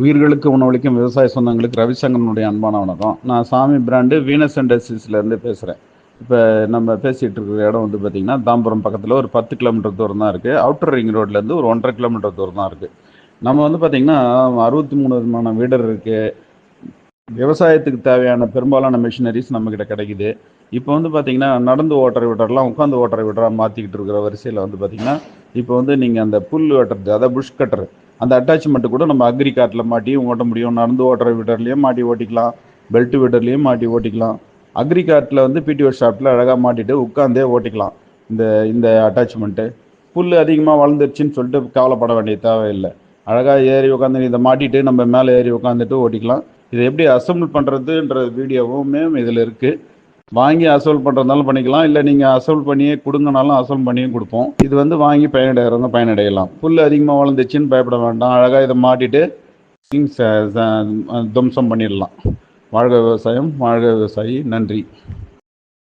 உயிர்களுக்கு உணவளிக்கும் விவசாய சொந்தங்களுக்கு ரவிசங்கரனுடைய அன்பான வணக்கம். நான் சாமி பிராண்டு வீனஸ் இண்டஸ்ட்ரீஸ்லேருந்து பேசுகிறேன். இப்போ நம்ம பேசிகிட்டு இருக்கிற இடம் வந்து பார்த்திங்கன்னா தாம்பரம் பக்கத்தில் ஒரு 10 கிலோமீட்டர் தூரம் தான் இருக்குது. அவுட்டர் ரிங் ரோட்லேருந்து ஒரு 1.5 கிலோமீட்டர் தூரம் தான் இருக்குது. நம்ம வந்து பார்த்திங்கன்னா 63 விதமான வீடர் இருக்குது. விவசாயத்துக்கு தேவையான பெரும்பாலான மிஷினரிஸ் நம்மக்கிட்ட கிடைக்குது. இப்போ வந்து பார்த்திங்கன்னா நடந்து ஓட்டுற விடர்லாம் உட்காந்து ஓட்டுற விடராக மாற்றிக்கிட்டு இருக்கிற வரிசையில் வந்து பார்த்திங்கன்னா இப்போ வந்து நீங்கள் அந்த புல் வெட்டுறது, அதாவது புஷ் கட்டர், அந்த அட்டாச்மெண்ட்டு கூட நம்ம அக்ரி கார்ட்டில் மாட்டியும் ஓட்ட முடியும். நடந்து ஓட்டுற விடர்லேயும் மாட்டி ஓட்டிக்கலாம், பெல்ட் விடர்லேயும் மாட்டி ஓட்டிக்கலாம். அக்ரி கார்ட்டில் வந்து பிடிஓ ஷாப்பில் அழகாக மாட்டிட்டு உட்காந்தே ஓட்டிக்கலாம். இந்த இந்த அட்டாச்மெண்ட்டு புல் அதிகமாக வளர்ந்துருச்சுன்னு சொல்லிட்டு கவலைப்பட வேண்டிய தேவையில்லை. அழகாக ஏறி உட்காந்து இதை மாட்டிட்டு நம்ம மேலே ஏறி உட்காந்துட்டு ஓட்டிக்கலாம். இதை எப்படி அசம்பிள் பண்ணுறதுன்ற வீடியோவுமே இதில் இருக்குது. வாங்கி அசம்பிள் பண்ணுறதுனாலும் பண்ணிக்கலாம், இல்லை நீங்கள் அசம்பிள் பண்ணியே கொடுங்கனாலும் அசம்பிள் பண்ணியும் கொடுப்போம். இது வந்து வாங்கி பயனடைகிறவங்க பயனடையலாம். புல் அதிகமாக வளர்ந்துச்சுன்னு பயப்பட வேண்டாம். அழகாக இதை மாட்டிட்டு துவம்சம் பண்ணிடலாம். வாழ்க விவசாயம், வாழ்க விவசாயி. நன்றி.